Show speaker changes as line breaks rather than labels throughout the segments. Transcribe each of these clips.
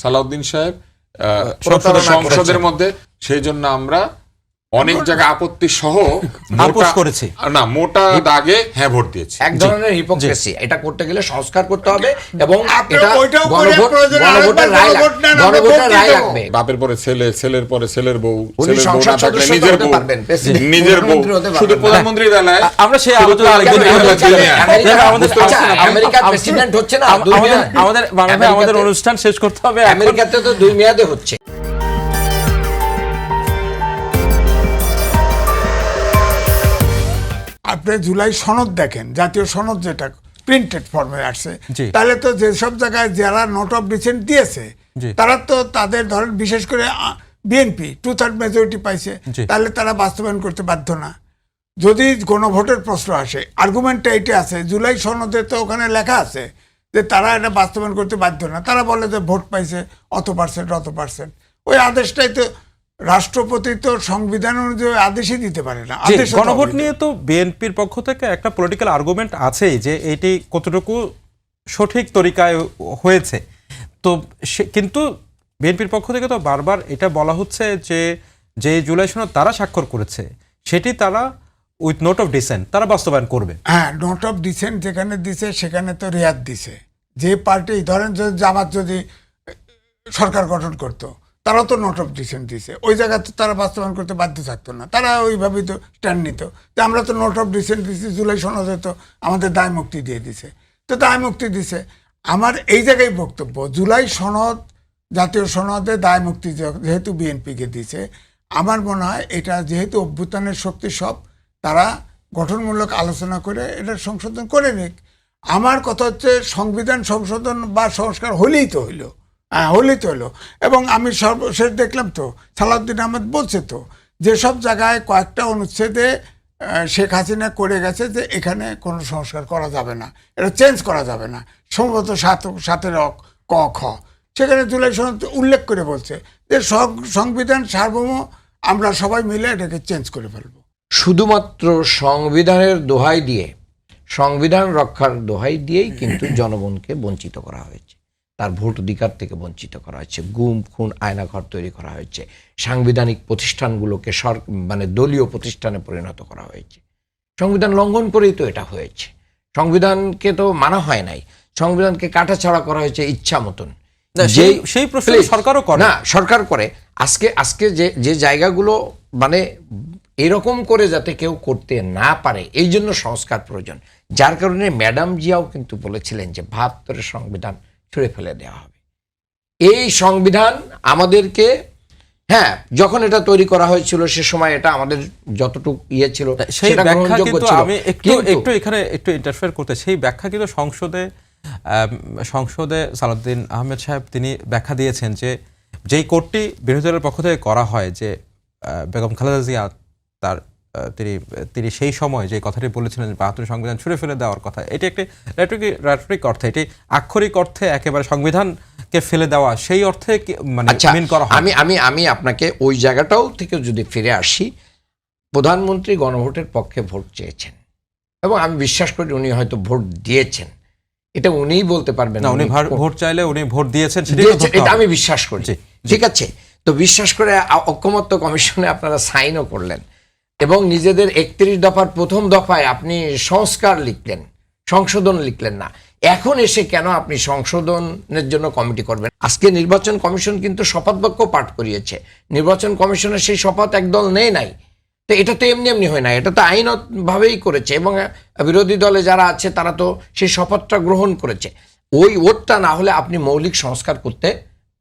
সালাউদ্দিন সাহেব সংসদের মধ্যে, সেই জন্য আমরা অনেক জায়গায় আপত্তি সহ
করেছি,
না মোটা দাগে হ্যাঁ ভোট দিয়েছি।
এক ধরনের হিপোক্রেসি। এটা করতে গেলে সংস্কার করতে হবে এবং এটা
গণভোটের
রায় লাগবে।
বাপের পরে ছেলে, ছেলের পরে ছেলের বউ,
উনি
ছেলের বউ
সংসদ
না থাকলে
সদস্য
নিজের
হতে
বউ,
পারবেন,
নিজের বউ। শুধু প্রধানমন্ত্রীর বেলায়
আমরা সেই আলোচনা
আমেরিকার প্রেসিডেন্ট হচ্ছে না,
আমাদের অনুষ্ঠান শেষ করতে হবে।
আমেরিকাতে তো 2 মেয়াদে হচ্ছে।
আপনি জুলাই সনদ দেখেন, জাতীয় সনদ যেটা প্রিন্টেড ফর্মে আসছে, তাহলে তো যেসব জায়গায় যারা নোট অফ ডিসেন্ট দিয়েছে তারা তো তাদের ধরেন বিশেষ করে বিএনপি 2/3 মেজরিটি পাইছে, তাহলে তারা বাস্তবায়ন করতে বাধ্য না। যদি গণভোটের প্রশ্ন আসে, আর্গুমেন্টটা এইটা আছে, জুলাই সনদে তো ওখানে লেখা আছে যে তারা এটা বাস্তবায়ন করতে বাধ্য না। তারা বলে যে ভোট পাইছে অত পার্সেন্ট, ওই আদেশটাই তো রাষ্ট্রপতি তো সংবিধান অনুযায়ী আদেশই দিতে পারে না।
গণভোট নিয়ে তো বিএনপির পক্ষ থেকে একটা পলিটিক্যাল আর্গুমেন্ট আছে যে এটি কতটুকু সঠিক তরিকায় হয়েছে। তো কিন্তু বিএনপির পক্ষ থেকে তো বারবার এটা বলা হচ্ছে যে জুলাই সনদ তারা স্বাক্ষর করেছে সেটি তারা উইথ নোট অফ ডিসেন্ট তারা বাস্তবায়ন করবে।
হ্যাঁ, নোট অফ ডিসেন্ট যেখানে দিছে সেখানে তো রেয়াত দিছে। যে পার্টি ধরেন জামাত যদি সরকার গঠন করতো, তারা তো নোট অফ ডিসেন্ট দিছে, ওই জায়গাতে তারা বাস্তবায়ন করতে বাধ্য থাকতো না, তারা ওইভাবেই তো স্ট্যান্ড নিত যে আমরা তো নোট অফ ডিসেন্ট দিচ্ছি, জুলাই সনদে তো আমাদের দায় মুক্তি দিয়ে দিছে, তো দায় মুক্তি দিছে। আমার এই জায়গায় বক্তব্য, জুলাই সনদ জাতীয় সনদে দায় মুক্তি যেহেতু বিএনপিকে দিছে, আমার মনে হয় এটা যেহেতু অভ্যুত্থানের শক্তি সব, তারা গঠনমূলক আলোচনা করে এটা সংশোধন করে নিক। আমার কথা হচ্ছে সংবিধান সংশোধন বা সংস্কার হলেই তো হইলো, এবং আমি সর্বশেষ দেখলাম তো সালাউদ্দিন আহমেদ বলছে তো যেসব জায়গায় কয়েকটা অনুচ্ছেদে শেখ হাসিনা করে গেছে যে এখানে কোনো সংস্কার করা যাবে না, এটা চেঞ্জ করা যাবে না, সম্ভবত 7-এর ক খ, সেখানে জুলাই সনদ উল্লেখ করে বলছে যে সংবিধান সার্বভৌম, আমরা সবাই মিলে এটাকে চেঞ্জ করে ফেলবো।
শুধুমাত্র সংবিধানের দোহাই দিয়ে, সংবিধান রক্ষার দোহাই দিয়েই কিন্তু জনগণকে বঞ্চিত করা হয়েছে, তার ভোট অধিকার থেকে বঞ্চিত করা হয়েছে, গুম খুন আয়নাঘর তৈরি করা হয়েছে, সাংবিধানিক প্রতিষ্ঠানগুলোকে দলীয় প্রতিষ্ঠানে পরিণত করা হয়েছে। সংবিধান লঙ্ঘন করেই তো এটা হয়েছে। সংবিধানকে তো মানা হয় নাই, সংবিধানকে কাটাছাড়া করা হয়েছে ইচ্ছা মতন।
সেই প্রশ্ন সরকারও করে
না, সরকার করে। আজকে যে জায়গাগুলো এরকম করে যাতে কেউ করতে না পারে, এই জন্য সংস্কার প্রয়োজন। যার কারণে ম্যাডাম জিয়াও কিন্তু বলেছিলেন যে 72-এর সংবিধান ছুঁড়ে ফেলে দেওয়া হবে। এই সংবিধান আমাদেরকে, হ্যাঁ, যখন এটা তৈরি করা হয়েছিল সে সময় এটা আমাদের যতটুকু ছিল
সেটা গ্রহণযোগ্য ছিল। আমি একটু এখানে ইন্টারফেয়ার করতে, সেই ব্যাখ্যা কিন্তু সংসদে সালাউদ্দিন আহমেদ সাহেব তিনি ব্যাখ্যা দিয়েছেন যে যেই কোর্টটি বিরোধী দলের পক্ষ থেকে করা হয় যে বেগম খালেদা জিয়া তিনি সেই সময় যে কথাটি বলেছিলেন 72 সংবিধান ছুঁড়ে ফেলে দেওয়ার কথা, এটি একটি রেটরিক অর্থে, এটি আক্ষরিক অর্থে একেবারে সংবিধানকে ফেলে দেওয়া, সেই অর্থে মিন করা হয়।
আমি আপনাকে ওই জায়গাটাও থেকে যদি ফিরে আসি, প্রধানমন্ত্রী গণভোটের পক্ষে ভোট চেয়েছেন এবং আমি বিশ্বাস করি উনি হয়তো ভোট দিয়েছেন, এটা উনিই বলতে পারবেন না।
উনি ভোট চাইলে উনি ভোট দিয়েছেন,
এটা আমি বিশ্বাস করি। ঠিক আছে, তো বিশ্বাস করে ঐকমত্য কমিশনে আপনারা সাইনও করলেন এবং নিজেদের 31 দফার প্রথম দফায় আপনি সংস্কার লিখলেন, সংশোধন লিখলেন না। এখন এসে কেন আপনি সংশোধনের জন্য কমিটি করবেন? আজকে নির্বাচন কমিশন কিন্তু শপথ বাক্য পাঠ করিয়েছে, নির্বাচন কমিশনের সেই শপথ একদল নেই নাই, তো এটা তো এমনি হয় না, এটা তো আইনভাবেই করেছে এবং বিরোধী দলে যারা আছে তারা তো সেই শপথটা গ্রহণ করেছে। ওই ওটটা না হলে আপনি মৌলিক সংস্কার করতে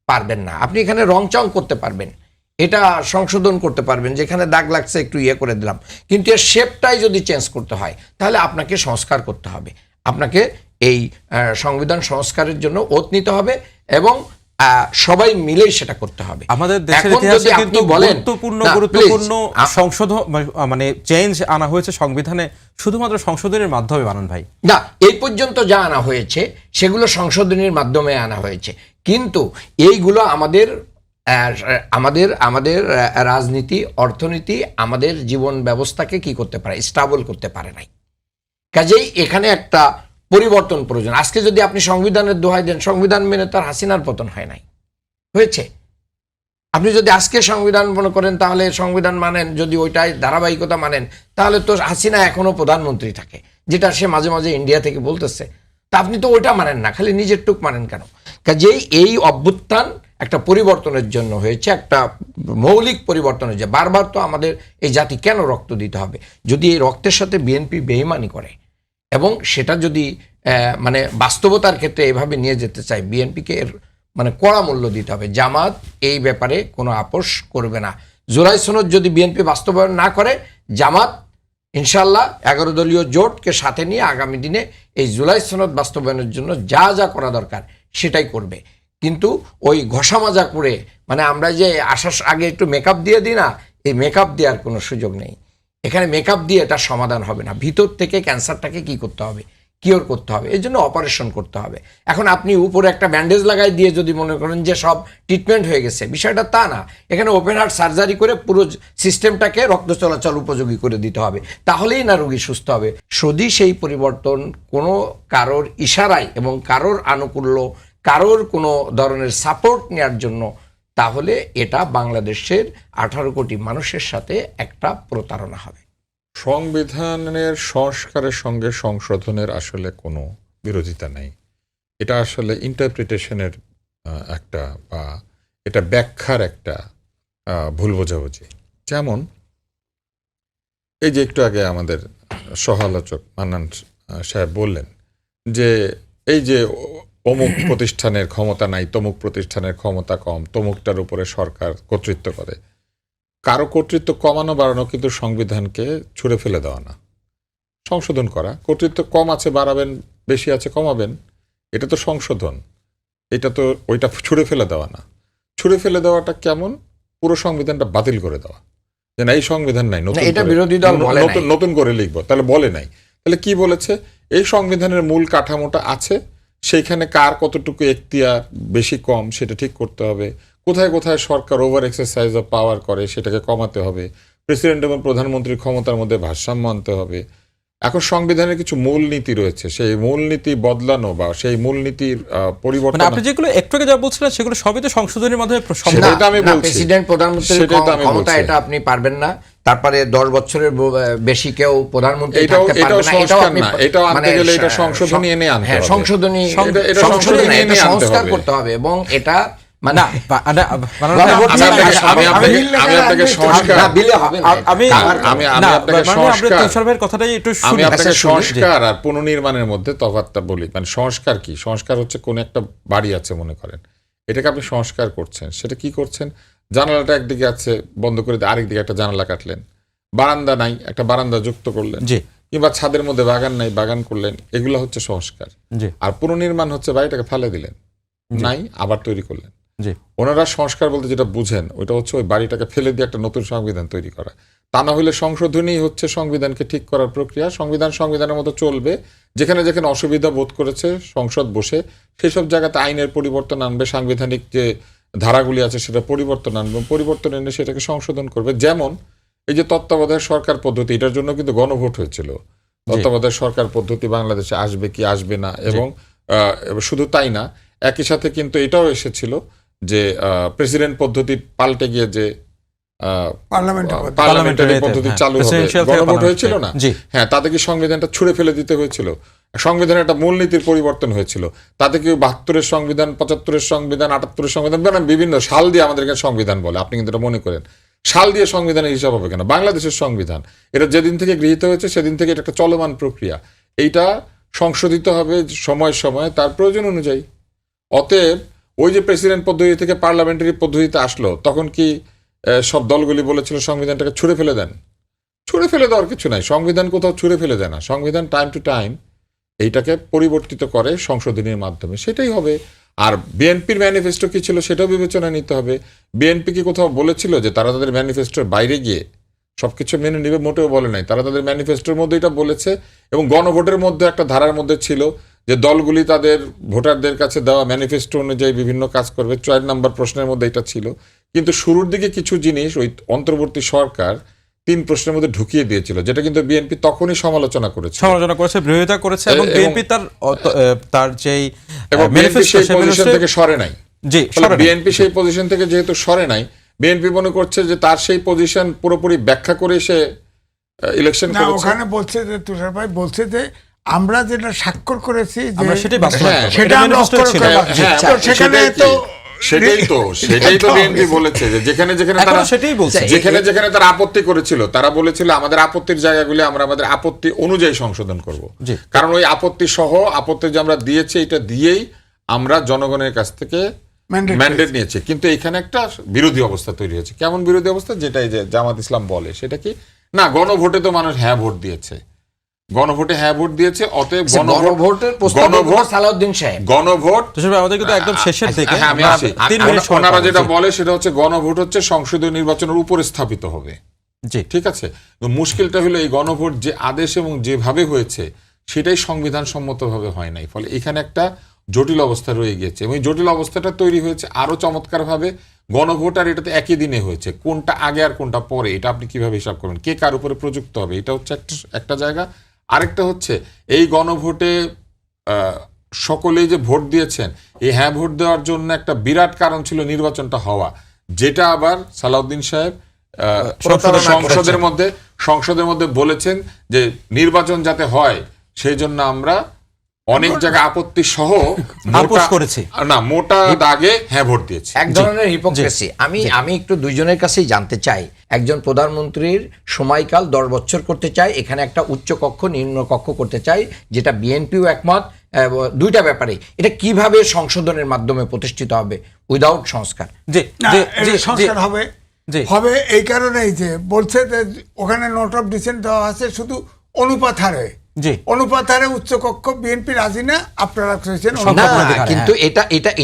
পারবেন না। আপনি এখানে রংচং করতে পারবেন, এটা সংশোধন করতে পারবেন, যেখানে দাগ লাগছে একটু করে দিলাম, কিন্তু এর শেপটাই যদি চেঞ্জ করতে হয় তাহলে আপনাকে সংস্কার করতে হবে, আপনাকে এই সংবিধান সংস্কারের জন্য ওত নিতে হবে এবং সবাই মিলেই সেটা করতে হবে।
আমাদের দেশের ইতিহাসে কিন্তু গুরুত্বপূর্ণ সংশোধন চেঞ্জ আনা হয়েছে সংবিধানে শুধুমাত্র সংশোধনের মাধ্যমে, মানন ভাই।
না, এই পর্যন্ত যা আনা হয়েছে সেগুলো সংশোধনের মাধ্যমে আনা হয়েছে, কিন্তু এইগুলো আমাদের রাজনীতি, অর্থনীতি, আমাদের জীবন ব্যবস্থাকে কি করতে পারে, স্টেবল করতে পারে নাই। কাজেই এখানে একটা পরিবর্তন প্রয়োজন। আজকে যদি আপনি সংবিধানের দোহাই দেন, সংবিধান মেনে তার হাসিনার পতন হয় নাই, হয়েছে? আপনি যদি আজকে সংবিধান মনে করেন তাহলে সংবিধান মানেন, যদি ওইটাই ধারাবাহিকতা মানেন, তাহলে তো হাসিনা এখনো প্রধানমন্ত্রী থাকে, যেটা সে মাঝে মাঝে ইন্ডিয়া থেকে বলতেছে। তা আপনি তো ওইটা মানেন না, খালি নিজের টুক মানেন কেন? কাজেই এই অভ্যুত্থান একটা পরিবর্তনের জন্য হয়েছে, একটা মৌলিক পরিবর্তন হয়েছে। বারবার তো আমাদের এই জাতি কেন রক্ত দিতে হবে? যদি এই রক্তের সাথে বিএনপি বেইমানি করে এবং সেটা যদি মানে বাস্তবতার ক্ষেত্রে এভাবে নিয়ে যেতে চায়, বিএনপিকে এর মানে কড়া মূল্য দিতে হবে। জামাত এই ব্যাপারে কোনো আপোষ করবে না। জুলাই সনদ যদি বিএনপি বাস্তবায়ন না করে, জামাত ইনশাল্লাহ 11 দলীয় জোটকে সাথে নিয়ে আগামী দিনে এই জুলাই সনদ বাস্তবায়নের জন্য যা যা করা দরকার সেটাই করবে। কিন্তু ওই ঘষা মাজা করে, মানে আমরা যে আসার আগে একটু মেকআপ দিয়ে দিই না, এই মেকআপ দেওয়ার কোনো সুযোগ নেই এখানে। মেকআপ দিয়ে এটা সমাধান হবে না। ভিতর থেকে ক্যান্সারটাকে কি করতে হবে? কিওর করতে হবে। এই জন্য অপারেশন করতে হবে। এখন আপনি উপরে একটা ব্যান্ডেজ লাগাই দিয়ে যদি মনে করেন যে সব ট্রিটমেন্ট হয়ে গেছে, বিষয়টা তা না। এখানে ওপেন হার্ট সার্জারি করে পুরো সিস্টেমটাকে রক্ত চলাচল উপযোগী করে দিতে হবে, তাহলেই না রোগী সুস্থ হবে। যদি সেই পরিবর্তন কোনো কারোর ইশারায় এবং কারোর আনুকূল্য, কারোর কোনো ধরনের সাপোর্ট নেওয়ার জন্য, তাহলে এটা বাংলাদেশের 18 কোটি মানুষের সাথে একটা প্রতারণা হবে।
সংবিধানের সংস্কারের সঙ্গে সংশোধনের আসলে কোনো বিরোধিতা নেই। এটা আসলে ইন্টারপ্রিটেশনের একটা, বা এটা ব্যাখ্যার একটা ভুল বোঝাবুঝি। যেমন এই যে একটু আগে আমাদের সহ-আলোচক মান্নান সাহেব বললেন যে এই যে অমুক প্রতিষ্ঠানের ক্ষমতা নাই, তমুক প্রতিষ্ঠানের ক্ষমতা কম, তমুকটার উপরে সরকার কর্তৃত্ব করে। কারো কর্তৃত্ব কমানো বাড়ানো কিন্তু সংবিধানকে ছুঁড়ে ফেলে দেওয়া না, সংশোধন করা। কর্তৃত্ব কম আছে বাড়াবেন, বেশি আছে কমাবেন, এটা তো সংশোধন। এটা তো ওইটা ছুঁড়ে ফেলে দেওয়া না। ছুঁড়ে ফেলে দেওয়াটা কেমন? পুরো সংবিধানটা বাতিল করে দেওয়া, যে না এই সংবিধান নাই, নতুন করে লিখবো। তাহলে বলে নাই, তাহলে কি বলেছে? এই সংবিধানের মূল কাঠামোটা আছে, সেইখানে কার কতটুকু এখতিয়ার বেশি কম সেটা ঠিক করতে হবে। কোথায় কোথায় সরকার ওভার এক্সারসাইজ অফ পাওয়ার করে সেটাকে কমাতে হবে। প্রেসিডেন্ট এবং প্রধানমন্ত্রীর ক্ষমতার মধ্যে ভারসাম্য আনতে হবে। এখন সংবিধানের কিছু মূলনীতি রয়েছে, সেই মূলনীতি বদলানো বা সেই মূলনীতির পরিবর্তন,
আপনি যেগুলো একটু আগে যা বলছিলেন সেগুলো সবই তো সংশোধনের মাধ্যমে
প্রেসিডেন্ট প্রধানমন্ত্রীর ক্ষমতা, এটা আপনি পারবেন না। তারপরে 10 বছরের বেশি কেউ প্রধানমন্ত্রী থাকতে পারবে না।
এটাও আনতে গেলে এটা সংশোধনী এনে আনতে হবে।
সংশোধনী সংস্কার করতে হবে এবং এটা
আমি আপনাকে সংস্কার আর পুনর্নির্মাণের মধ্যে তফাৎটা বলি। মানে সংস্কার কি? সংস্কার হচ্ছে কোন একটা বাড়ি আছে মনে করেন, এটাকে আপনি সংস্কার করছেন। সেটা কি করছেন? জানালাটা একদিকে আছে, বন্ধ করে দিয়ে আরেকদিকে একটা জানালা কাটলেন। বারান্দা নাই, একটা বারান্দা যুক্ত করলেন। কিংবা ছাদের মধ্যে বাগান নাই, বাগান করলেন। এগুলো হচ্ছে সংস্কার। আর পুনর্নির্মাণ হচ্ছে বাড়িটাকে ফেলে দিলেন, নাই আবার তৈরি করলেন। ওনারা সংস্কার বলতে যেটা বুঝেন ওইটা হচ্ছে ওই বাড়িটাকে ফেলে দিয়ে একটা নতুন সংবিধান তৈরি করা। তা না হলে সংশোধনী হচ্ছে সংবিধানকে ঠিক করার প্রক্রিয়া। সংবিধানের মতো চলবে। যেখানে যেখানে অসুবিধা বোধ করেছে সংসদ বসে সেই সব জায়গাতে আইনের পরিবর্তন আনবে, সাংবিধানিক যে ধারাগুলি আছে সেটা পরিবর্তন আনবে, পরিবর্তন এনে সেটাকে সংশোধন করবে। যেমন এই যে তত্ত্বাবধায়ক সরকার পদ্ধতি, এটার জন্য কিন্তু গণভোট হয়েছিল। তত্ত্বাবধায়ক সরকার পদ্ধতি বাংলাদেশে আসবে কি আসবে না, এবং শুধু তাই না, একই সাথে কিন্তু এটাও এসেছিল যে প্রেসিডেন্ট পদ্ধতি পাল্টে গিয়ে যে পার্লামেন্টারি পদ্ধতি চালু হবে, গণভোট হয়েছিল না? হ্যাঁ, তাতে কি সংবিধানটা ছুঁড়ে ফেলে দিতে হয়েছিল? সংবিধানের একটা মূলনীতির পরিবর্তন হয়েছিল। তাতে কি 72-এর সংবিধান, 75-এর সংবিধান, 78-এর সংবিধান, বিভিন্ন সাল দিয়ে আমাদের এখানে সংবিধান বলে। আপনি কিন্তু এটা মনে করেন সাল দিয়ে সংবিধানের হিসাব হবে কেন? বাংলাদেশের সংবিধান এটা যেদিন থেকে গৃহীত হয়েছে সেদিন থেকে এটা একটা চলমান প্রক্রিয়া। এইটা সংশোধিত হবে সময় সময়ে তার প্রয়োজন অনুযায়ী। অতএব ওই যে প্রেসিডেন্ট পদ্ধতি থেকে পার্লামেন্টারি পদ্ধতিতে আসলো, তখন কি সব দলগুলি বলেছিল সংবিধানটাকে ছুঁড়ে ফেলে দেন? ছুঁড়ে ফেলে দেওয়ার কিছু নাই। সংবিধান কোথাও ছুঁড়ে ফেলে দেয় না। সংবিধান টাইম টু টাইম এইটাকে পরিবর্তিত করে সংশোধনীর মাধ্যমে, সেটাই হবে। আর বিএনপির ম্যানিফেস্টো কি ছিল সেটাও বিবেচনা নিতে হবে। বিএনপি কি কোথাও বলেছিল যে তারা তাদের ম্যানিফেস্টোর বাইরে গিয়ে সবকিছু মেনে নেবে? মোটেও বলে নাই। তারা তাদের ম্যানিফেস্টোর মধ্যে এটা বলেছে, এবং গণভোটের মধ্যে একটা ধারার মধ্যে ছিল যে দলগুলি তাদের ভোটারদের কাছে দেওয়া ম্যানিফেস্টো অনুযায়ী বিভিন্ন কাজ করবে। 4 নম্বর প্রশ্নের মধ্যে এটা ছিল। কিন্তু শুরুর দিকে কিছু জিনিস ওই অন্তর্বর্তী সরকার 3 প্রশ্নের মধ্যে ঢুকিয়ে দিয়েছিল, যেটা কিন্তু বিএনপি তখনই সমালোচনা করেছে, বিরোধিতা করেছে, এবং বিএনপি তার যেই ম্যানিফেস্টো সেই পজিশন থেকে সরে নাই।
জি, সরে নাই।
বিএনপি সেই পজিশন থেকে যেহেতু সরে নাই, বিএনপি মনে করছে যে তার সেই পজিশন পুরোপুরি ব্যাখ্যা করে সে ইলেকশন
না,
করেছে।
ওখানে বলছে যে তুষার ভাই বলছে যে আমরা যেটা স্বাক্ষর করেছি যে
আমরা সেটাই বাস্তবায়ন
হ্যাঁ,
করব।
সেটা
এটা
আমরা
manifesto
অক্ষরে
ছিল।
করে
হ্যাঁ,
রাখছি।
হ্যাঁ,
তো সেখানে তো
সেটাই তো বিএনপি বলেছে যে যেখানে
এখনো
তারা
সেটাই বলছে।
যেখানে তারা আপত্তি করেছিল, তারা বলেছিল আমাদের আপত্তির জায়গাগুলি আমরা আমাদের আপত্তি অনুযায়ী সংশোধন করব।
জি।
কারণ ওই আপত্তি সহ আপত্তি যে আমরা দিয়েছি, এটা দিয়েই আমরা জনগণের কাছ থেকে
Mandate
ম্যান্ডেট নিয়েছি। কিন্তু এখানে একটা বিরোধী অবস্থা তৈরি হয়েছে। কেমন বিরোধী অবস্থা? যেটাই যে জামাত ইসলাম বলে, সেটা কি না, গণভোটে তো মানুষ হ্যাঁ ভোট দিয়েছে, গণভোটে হ্যাঁ ভোট দিয়েছে, অতএব
গণভোটের প্রস্তাব সালাউদ্দিন সাহেব
গণভোট
তুষার ভাই, আমাদের কিন্তু একদম শেষের দিকে।
হ্যাঁ, আমি
আমরা
আসি।
3 মিনিট সময়
ওনারা
পাবো।
যেটা
জি,
বলে সেটা হচ্ছে গণভোট হচ্ছে সংসদীয় নির্বাচনের উপরে স্থাপিত হবে।
জি,
ঠিক আছে, তো মুশকিলটা হলো এই গণভোট যে আদেশ এবং যেভাবে হয়েছে সেটাই সংবিধান সম্মতভাবে হয় নাই, ফলে এখানে একটা জটিল অবস্থা রয়ে গিয়েছে। এবং এই জটিল অবস্থাটা তৈরি হয়েছে আরো চমৎকারভাবে গণভোট আর এটাতে একই দিনে হয়েছে। কোনটা আগে আর কোনটা পরে, এটা আপনি কিভাবে হিসাব করবেন, কে কার উপরে প্রযুক্ত হবে, এটা হচ্ছে একটা জায়গা। আরেকটা হচ্ছে এই গণভোটে সকলেই যে ভোট দিয়েছেন, এই হ্যাঁ ভোট দেওয়ার জন্য একটা বিরাট কারণ ছিল নির্বাচনটা হওয়া, যেটা আবার সালাউদ্দিন সাহেব সংসদের মধ্যে বলেছেন যে নির্বাচন যাতে হয় সেই জন্য আমরা অনেক জায়গায় আপত্তি সহ
আপোষ করেছি।
মোটা দাগে হ্যাঁ ভোট দিয়েছি।
এক ধরনের হিপোক্রেসি। আমি একটু দুইজনের কাছেই জানতে চাই, একজন প্রধানমন্ত্রীর সময়কাল 10 বছর করতে চাই, এখানে একটা উচ্চ কক্ষ নিম্ন কক্ষ করতে চাই, যেটা বিএনপিও একমত। দুইটা ব্যাপারে এটা কিভাবে সংশোধনের মাধ্যমে প্রতিষ্ঠিত হবে উইদাউট সংস্কার?
জি,
না,
জি,
এটা
জি,
সংস্কার
জি,
হবে
জি।
হবে এই কারণেই যে বলছে যে ওখানে নোট অফ ডিসেন্ট দেওয়া আছে শুধু অনুপাত হারে।
জি।
অনুপাত হারে উচ্চকক্ষ বিএনপি রাজি না, আপনারা করেছেন
না,
অধিকার,
কিন্তু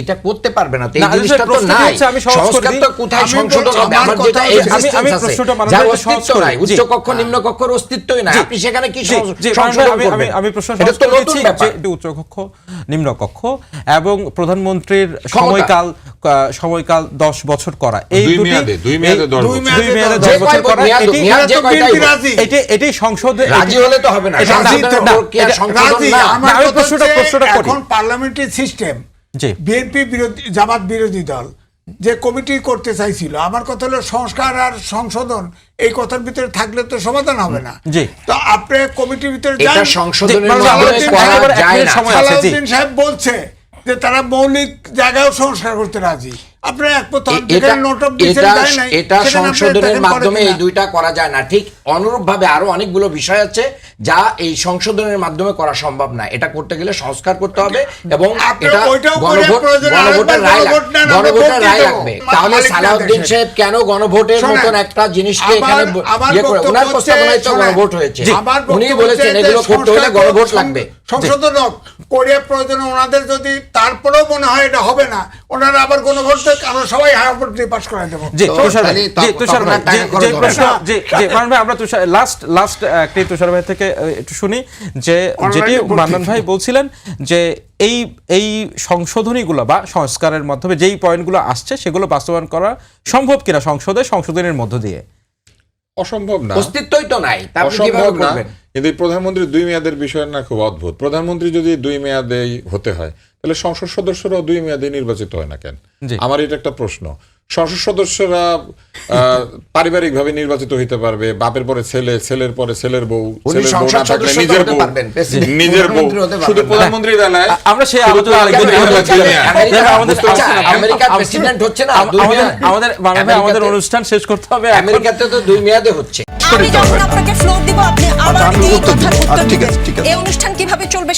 এটা করতে পারবে না তো, এই
না,
জিনিসটা তো
প্রশ্নটা
নাই।
হচ্ছে, আমি সহজ করে
সংস্কার
দিই।
তো কোথায়
আমি
সংশোধন
বলছি,
হবে?
আমার
আমার
কথা
যেটা
হচ্ছে,
আমি
existence আছে,
প্রশ্নটা মানুষের
যার
কাছে সহজ
অস্তিত্ব
করে
নাই,
দিই। জি।
উচ্চ কক্ষ নিম্ন কক্ষের অস্তিত্বই নাই,
জি,
আপনি সেখানে কি
জি, জি,
সংশোধন
আমি
করবেন?
আমি প্রশ্ন
এটা তো
সহজ করে
নতুন
দিচ্ছি
ব্যাপার।
যে এটি উচ্চ কক্ষ নিম্ন কক্ষ এবং প্রধানমন্ত্রীর সময়কাল 10 বছর করা, এই
দুই
দুটি
মেয়াদে 10
দুই
বছর।
মেয়াদে
যে
10 বছর
কয়
করা,
মেয়াদ,
এটি
মেয়াদ যে কয়টাই হোক।
রাজি।
এটি সংসদে
রাজি হলে তো হবে না,
এটা
সংশোধনের
না,
প্রক্রিয়া
এটা
সংশোধন
রাজি।
না।
আমার
আমি
কথা
প্রশ্নটা
হচ্ছে,
করি।
এখন পার্লামেন্টারি সিস্টেম,
জি।
বিএনপি বিরোধী জামাত বিরোধী দল যে কমিটি করতে চাইছিল, আমার কথা হলো সংস্কার আর সংশোধন এই কথার ভিতরে থাকলে তো সমাধান হবে না।
জি।
তো আপনি কমিটির ভিতরে
এটা
যান।
সংশোধনের
জি,
মাধ্যমে
সালাউদ্দিন
করা
সাহেব
যায় না।
সময় আছে, জি।
সালাউদ্দিন সাহেব বলছে যে তারা মৌলিক জায়গায়ও সংস্কার করতে রাজি। আপনারা একমত হন, যেখানে নোট অফ ডিসেন্ট দেয় নাই,
এটা
সেখানে আপনি
সংশোধনের
দেখেন করে
মাধ্যমে এই
কিনা।
দুইটা করা যায় না। ঠিক অনুরূপভাবে আরো অনেকগুলো বিষয় আছে যা এই সংশোধনের মাধ্যমে করা সম্ভব না। এটা করতে গেলে সংস্কার করতে হবে এবং
আপনি
এটা
ওইটাও করে প্রয়োজনে
গণভোটের রায়
গণভোট নেন, আমরা
গণভোটের
ভোট
রায়
দিয়ে
লাগবে।
দেবো।
তাহলে
মালিকদের
সালাউদ্দিন
দেশে।
সাহেব কেন গণভোটের
শোনেন,
মতন একটা জিনিসকে এখানে
আমার
ইয়ে করে,
বক্তব্য
ওনার
হচ্ছে,
প্রস্তাবনায় তো
শোনেন,
গণভোট হয়েছে,
আমার
উনি
বক্তব্য
বলেছেন
হচ্ছে
এগুলো
যে
করতে হলে
সংস্কার
গণভোট লাগবে।
সংশোধন করে প্রয়োজনে ওনাদের যদি তারপরেও মনে হয় এটা হবে না, ওনারা আবার গণভোট দেখ, আমরা সবাই হায়ার ভোট দিয়ে পাস করে দেবো।
জি,
তো
তুষার ভাই,
তাহলে
জি, তুষার ভাই,
তখন টাকা
যে
খরচ হবে
প্রশ্ন,
না।
জি, মান্নান ভাই, আমরা লাস্ট একটি তুষার ভাই থেকে একটু শুনি যে যেটি মান্নান ভাই বলছিলেন যে এই সংশোধনীগুলো বা সংস্কারের মাধ্যমে যেই পয়েন্টগুলো আসছে সেগুলো বাস্তবায়ন করা সম্ভব কিনা সংশোধনের মধ্য দিয়ে।
অসম্ভব না,
অস্তিত্বই তো নাই, তা আপনি কিভাবে
অসম্ভব না।
করবেন?
কিন্তু এই প্রধানমন্ত্রী 2 মেয়াদের বিষয় না খুব অদ্ভুত। প্রধানমন্ত্রী যদি 2 মেয়াদেই হতে হয় তাহলে সংসদ সদস্যরাও 2 মেয়াদে নির্বাচিত হয় না কেন?
জি।
আমার এটা একটা প্রশ্ন। সংসদ সদস্যরা পারিবারিক ভাবে নির্বাচিত হইতে পারবে, বাপের পরে ছেলে, ছেলের পরে ছেলের বউ,
উনি
ছেলের বউ
সংসদ
না থাকলে
সদস্য
নিজের
হতে
বউ,
পারবেন, প্রেসিডেন্ট,
নিজের বউ।
প্রধানমন্ত্রী হতে
শুধু
পারবেন না।
প্রধানমন্ত্রীর বেলায়
আমরা সেই
শুধু
আলোচনা
আমেরিকার
আমেরিকার প্রেসিডেন্ট হচ্ছে না,
আমাদের অনুষ্ঠান শেষ করতে হবে।
আমেরিকাতে তো 2 মেয়াদে হচ্ছে।
আমি যখন আপনাকে ফ্লোর দিব আপনি আবার
আমি
এই
উত্তর দিব।
কথার উত্তর
ঠিক
দিবেন।
আছে, ঠিক আছে।
এই অনুষ্ঠান কিভাবে চলবে